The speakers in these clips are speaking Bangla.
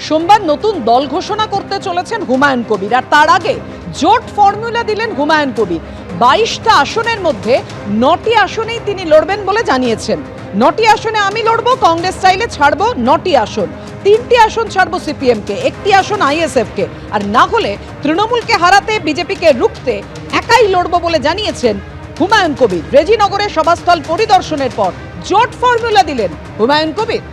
সোমবার নতুন দল ঘোষণা করতে চলেছেন হুমায়ুন কবির, আর তার আগে জোট ফর্মুলা দিলেন হুমায়ুন কবির। 22টা আসনের মধ্যে 9টি আসনেই তিনি লড়বেন বলে জানিয়েছেন। 9টি আসনে আমি লড়বো, কংগ্রেস চাইলে ছাড়বো 9টি আসন। 3টি আসন ছাড়বো সিপিএম কে, 1টি আসন আইএসএফ কে, আর না হলে তৃণমূলকে হারাতে বিজেপিকে রুখতে একাই লড়বো বলে জানিয়েছেন হুমায়ুন কবির। রেজিনগরে সভাস্থল পরিদর্শনের পর জোট ফর্মুলা দিলেন হুমায়ুন কবির।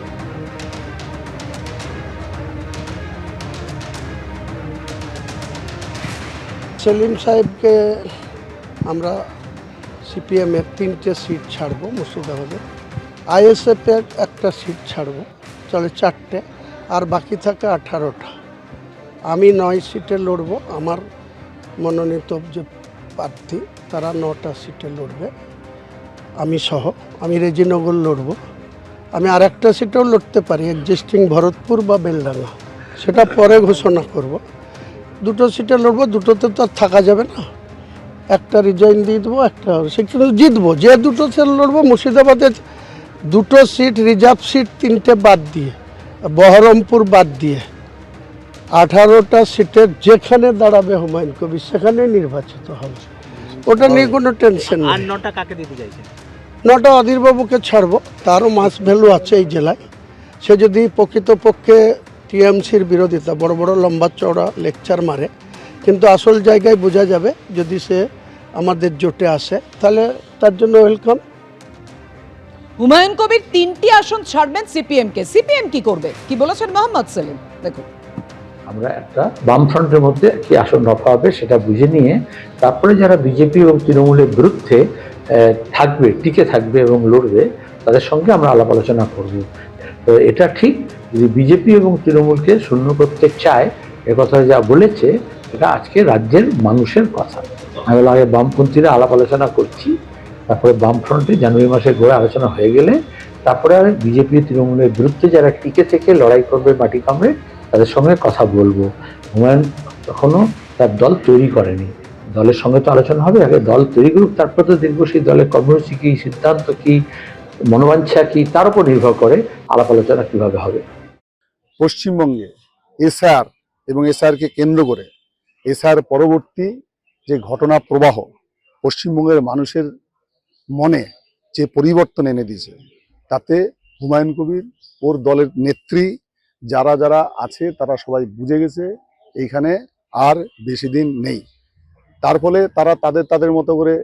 সেলিম সাহেবকে আমরা সিপিএমের 3টে সিট ছাড়বো মুর্শিদাবাদে, আইএসএফের একটা সিট ছাড়বো, চলে 4টে, আর বাকি থাকে 18টা। আমি 9 সিটে লড়বো, আমার মনোনীত যে প্রার্থী তারা 9টা সিটে লড়বে, আমি সহ। আমি রেজিনগর লড়বো, আমি আর একটা সিটেও লড়তে পারি, এক্সিস্টিং ভরতপুর বা বেলডাঙ্গা, সেটা পরে ঘোষণা করব। 2টো সিটে লড়বো, দুটোতে তো আর থাকা যাবে না, একটা রিজাইন দিয়ে দেবো, একটা সেখানে জিতবো। যে 2টো সিট লড়বো, মুর্শিদাবাদে 2টো সিট রিজার্ভ সিট 3টে বাদ দিয়ে, বহরমপুর বাদ দিয়ে 18টা সিটের যেখানে দাঁড়াবে হুমায়ুন কবির সেখানে নির্বাচিত হবে, ওটা নিয়ে কোনো টেনশন নেই। আর 9টা কাকে দিতে চাইছেন? 9টা অধীরবাবুকে ছাড়বো, তারও মাস ভ্যালু আছে এই জেলায়। সে যদি প্রকৃতপক্ষে টিএমসির বিরোধিতা, বড় বড় লম্বা চওড়া লেকচার মারে, কিন্তু আসল জায়গায় বোঝা যাবে যদি সে আমাদের জোটে আসে, তাহলে তার জন্য ওয়েলকাম। হুমায়ুন কবির 3টি আসন ছাড়বেন সিপিএম কে। সিপিএম কি করবে, কি বলেছেন মোহাম্মদ সেলিম, দেখুন। আমরা একটা বামফ্রন্টের মধ্যে কি আসন রফা হবে সেটা বুঝে নিয়ে তারপরে যারা বিজেপি এবং তৃণমূলের বিরুদ্ধে থাকবে, টিকে থাকবে এবং লড়বে, তাদের সঙ্গে আমরা আলাপ আলোচনা করব। তো এটা ঠিক, যদি বিজেপি এবং তৃণমূলকে শূন্য করতে চায়, একথা যা বলেছে, এটা আজকে রাজ্যের মানুষের কথা। আমি আগে বামপন্থীরা আলাপ আলোচনা করছি, তারপরে বামফ্রন্টে জানুয়ারি মাসে ঘোরা আলোচনা হয়ে গেলে তারপরে বিজেপি তৃণমূলের বিরুদ্ধে যারা টিকে থেকে লড়াই করবে মাটি কামড়ে, তাদের সঙ্গে কথা বলবো। হুমায়ুন এখনো তার দল তৈরি করেনি, দলের সঙ্গে তো আলোচনা হবে, আগে দল তৈরি করুক, তারপর তো দেখবো সেই দলের কর্মসূচি কী, সিদ্ধান্ত কী, মনোবাঞ্ছা কী, তার উপর নির্ভর করে আলাপ আলোচনা কীভাবে হবে। পশ্চিমবঙ্গে এসআর এবং এসআরকে কেন্দ্র করে এসআর পরবর্তী যে ঘটনা প্রবাহ পশ্চিমবঙ্গের মানুষের মনে যে পরিবর্তন এনে দিয়েছে, তাতে হুমায়ুন কবির ওর দলের নেত্রী যারা যারা আছে তারা সবাই বুঝে গেছে এইখানে আর বেশি দিন নেই। তার ফলে তারা তাদের মতো করে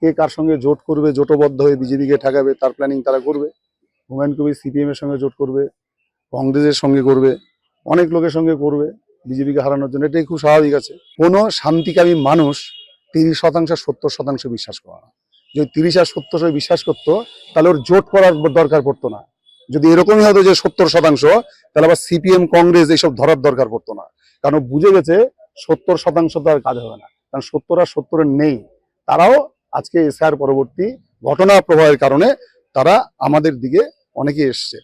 কে কার সঙ্গে জোট করবে, জোটবদ্ধ হয়ে বিজেপিকে ঠেকাবে, তার প্ল্যানিং তারা করবে। হুমায়ুন কবির সিপিএম এর সঙ্গে জোট করবে, কংগ্রেসের সঙ্গে করবে, অনেক লোকের সঙ্গে করবে বিজেপিকে হারানোর জন্য। এটাই খুব স্বাভাবিক আছে। কোনো শান্তিকামী মানুষ 30% 70% বিশ্বাস করে না। যদি 30 আর 70% বিশ্বাস করতো, তাহলে ওর জোট করার দরকার পড়তো না। যদি এরকমই হতো যে 70%, তাহলে আবার সিপিএম কংগ্রেস এইসব ধরার দরকার পড়তো না। কারণ বুঝে গেছে 70% তো আর কাজ হবে না, কারণ 70 আর 70 নেই। তারাও আজকে এসআর পরবর্তী ঘটনা প্রবাহের কারণে তারা আমাদের দিকে অনেকে এসছে।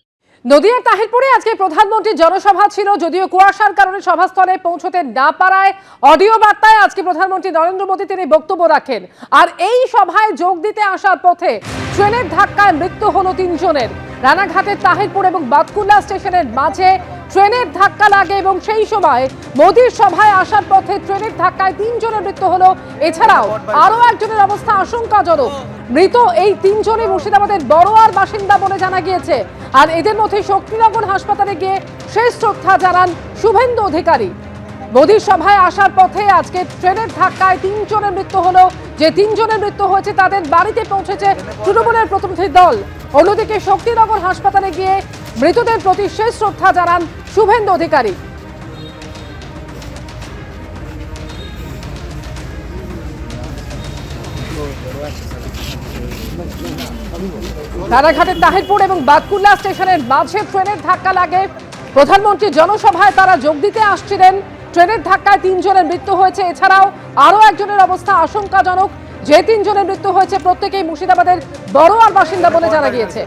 নদিয়ার তাহিরপুরে আজকে প্রধানমন্ত্রীর জনসভা ছিল, যদিও কুয়াশার কারণে সভাস্থলে পৌঁছতে না পারায় অডিও বার্তায় আজকে প্রধানমন্ত্রী নরেন্দ্র মোদী তিনি বক্তব্য রাখেন। আর এই সভায় যোগ দিতে আসার পথে ট্রেনের ধাক্কায় মৃত্যু হলো 3 জনের। রানাঘাটের তাহিরপুর এবং বাতকুল্লা স্টেশনের মাঝে ট্রেনের ধাক্কা লাগে এবং সেই সময় মোদীর সভায় আসার পথে ট্রেনের ধাক্কায় 3 জনের মৃত্যু হলো। এছাড়াও আরো একজনের অবস্থা আশঙ্কাজনক। মৃত এই 3 জনই মুর্শিদাবাদের বড়োয়ার বাসিন্দা বলে জানা গিয়েছে। আর এদের মধ্যে শক্তিনগর হাসপাতালে গিয়ে শেষ শ্রদ্ধা জানান শুভেন্দু অধিকারী। মোদীর সভায় আসার পথে আজকে ট্রেনের ধাক্কায় 3 জনের মৃত্যু হলো। যে 3 জনের মৃত্যু হয়েছে তাদের বাড়িতে পৌঁছেছে তৃণমূলের প্রতিনিধি দল। অন্যদিকে শক্তিনগর হাসপাতালে গিয়ে মৃতদের প্রতি শেষ শ্রদ্ধা জানান শুভেন্দু অধিকারী। রানাঘাটের তাহিরপুর এবং বাতকুল্লা স্টেশনের মাঝে ট্রেনের ধাক্কা লাগে। প্রধানমন্ত্রী জনসভায় তারা যোগ দিতে আসছিলেন। ট্রেনের ধাক্কায় 3 জনের মৃত্যু হয়েছে। এছাড়াও আরো একজনের অবস্থা আশঙ্কাজনক। যে 3 জনের মৃত্যু হয়েছে প্রত্যেকেই মুর্শিদাবাদের বড়োয়ার বাসিন্দা বলে জানা গিয়েছে।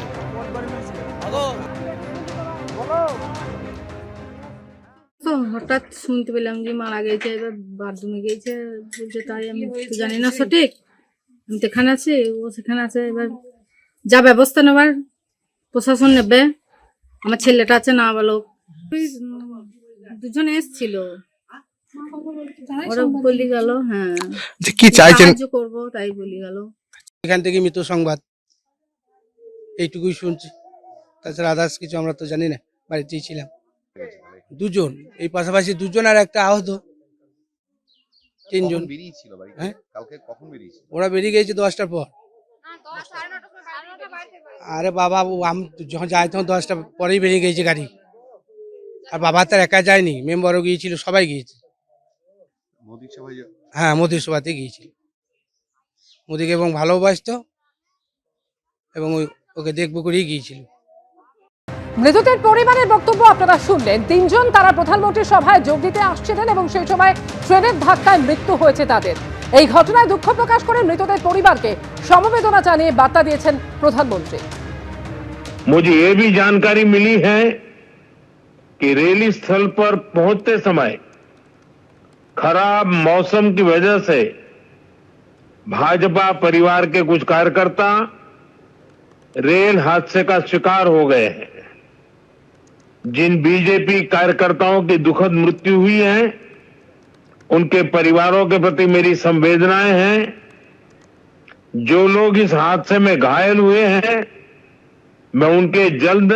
তো হঠাৎ শুনতে পেলাম যে মারা গেছে, এবার বাথরুমে গিয়েছে বলছে, তাই আমি তো জানি না সঠিক। আমি তো এখানে আছি, ও সেখানে আছে, এবার যা ব্যবস্থা নেবার প্রশাসন নেবে। আমার ছেলেটা আছে নাবালক, দুজনে এসেছিল, ওরা বলি গেল হ্যাঁ যে কি চাইছেন? সাহায্য করবো তাই বলি গেল। এখান থেকে মৃত সংবাদ এইটুকুই শুনছি, তাছাড়া আদার্স কিছু আমরা তো জানি না, বাড়িতেই ছিলাম। দুজন, এই পাশাপাশি দুজন আর একটা আহত, তিনজন। বেরিয়েছিল বাড়ি হ্যাঁ? কালকে কখন বেরিয়েছিল? ওরা বেরিয়ে গেছে 10টার পর। আরে বাবা, আমি যখন যাই তখন 10টার পরেই বেরিয়ে গেছে গাড়ি। আর বাবা তার একা যায়নি, মেম্বারও গিয়েছিল, সবাই গিয়েছে। মোদির সভায় হ্যাঁ, মোদির সভাতে গিয়েছিল। মোদিকে এবং ভালোবাসতো এবং ওকে দেখবো করেই গিয়েছিল। মৃতদের পরিবারের বক্তব্য আপনারা শুনলেন। তিনজন তারা প্রধানমন্ত্রীর সভায় যোগ দিতে আসছিলেন এবং সেই সময় ট্রেনের ধাক্কায় মৃত্যু হয়েছে তাদের। এই ঘটনায় দুঃখ প্রকাশ করে মৃতদের পরিবারকে সমবেদনা জানিয়ে বার্তা দিয়েছেন প্রধানমন্ত্রী। मुझे ये भी जानकारी मिली है कि रेल स्थल पर पहुंचते समय खराब मौसम की वजह से भाजपा परिवार के कुछ कार्यकर्ता रेल हादसे का शिकार हो गए हैं। जिन बीजेपी कार्यकर्ताओं की दुखद मृत्यु हुई है, उनके परिवारों के प्रति मेरी संवेदनाएं हैं। जो लोग इस हादसे में घायल हुए हैं, मैं उनके जल्द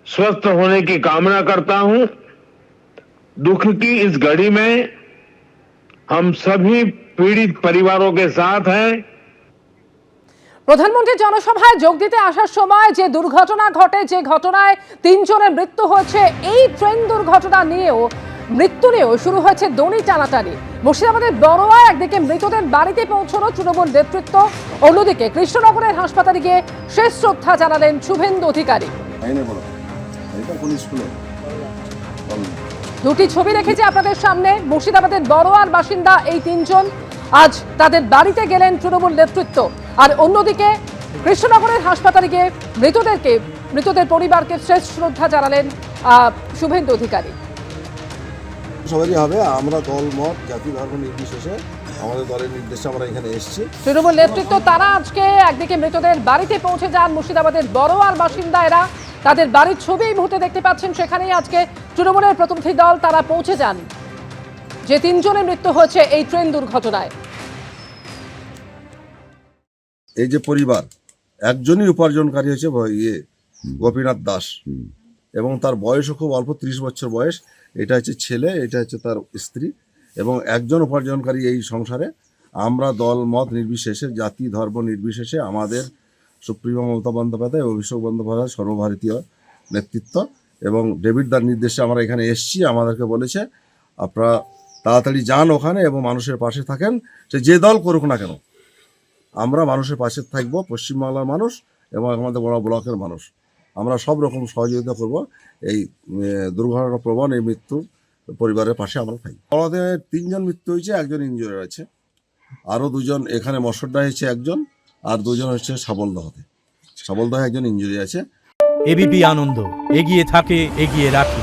स्वस्थ होने की कामना करता हूं। दुख की इस घड़ी में हम सभी पीड़ित परिवारों के साथ हैं। প্রধানমন্ত্রী জনসভায় যোগ দিতে আসার সময় যে দুর্ঘটনা ঘটে, যে ঘটনায় তিনজনের মৃত্যু হয়েছে, এই ট্রেন দুর্ঘটনা নিয়েও মৃত্যু নিয়েও শুরু হয়েছে দড়ি টানাটানি। মুর্শিদাবাদের বড়োয়ায় একদিকে মৃতদের বাড়িতে পৌঁছানো তৃণমূল নেতৃত্ব, অন্যদিকে কৃষ্ণনগরের হাসপাতালে গিয়ে শেষ শ্রদ্ধা জানালেন শুভেন্দু অধিকারী। দুটি ছবি রেখেছি আপনাদের সামনে। মুর্শিদাবাদের বড়োয়ার বাসিন্দা এই তিনজন আজ তাদের বাড়িতে গেলেন তৃণমূল নেতৃত্ব, আর অন্যদিকে কৃষ্ণনগরের হাসপাতালে গিয়ে মৃতদের পরিবারকে শেষ শ্রদ্ধা জানালেন শুভেন্দু অধিকারী। সবারই হবে, আমরা দল মত জাতি ধর্ম নির্বিশেষে আমাদের দলের নির্দেশে আমরা এখানে এসেছি। তৃণমূল নেতৃত্ব তারা আজকে একদিকে মৃতদের বাড়িতে পৌঁছে যান। মুর্শিদাবাদের বড়োয়ার বাসিন্দা এরা, তাদের বাড়ির ছবি এই মুহূর্তে দেখতে পাচ্ছেন। সেখানেই আজকে তৃণমূলের প্রতিনিধি দল তারা পৌঁছে যান যে তিনজনের মৃত্যু হয়েছে এই ট্রেন দুর্ঘটনায়। এই যে পরিবার, একজনই উপার্জনকারী হয়েছে গোপীনাথ দাস, এবং তার বয়সও খুব অল্প, 30 বছর বয়স। এটা হচ্ছে ছেলে, এটা হচ্ছে তার স্ত্রী, এবং একজন উপার্জনকারী এই সংসারে। আমরা দল মত নির্বিশেষে, জাতি ধর্ম নির্বিশেষে আমাদের সুপ্রিমো মমতা বন্দ্যোপাধ্যায়, অভিষেক বন্দ্যোপাধ্যায়, সর্বভারতীয় নেতৃত্ব এবং ডেভিড দার নির্দেশে আমরা এখানে এসেছি। আমাদেরকে বলেছে আপনারা তাড়াতাড়ি যান ওখানে এবং মানুষের পাশে থাকেন, সে যে দল করুক না কেন। আমরা মানুষের পাশে থাকবো, পশ্চিমবাংলার মানুষ এবং আমাদের বড় ব্লকের মানুষ। আমরা সব রকম সহযোগিতা করব এই দুর্ঘটনা প্রবণ এই মৃত্যু পরিবারের পাশে আমরা থাকি। আমাদের 3 জন মৃত্যু হয়েছে, একজন ইনজুরি আছে, আরও 2 জন এখানে মশরডা হয়েছে একজন, আর 2 জন হচ্ছে সাবলদহে একজন ইনজুরি আছে। এবিপি আনন্দ, এগিয়ে থাকে, এগিয়ে রাখে।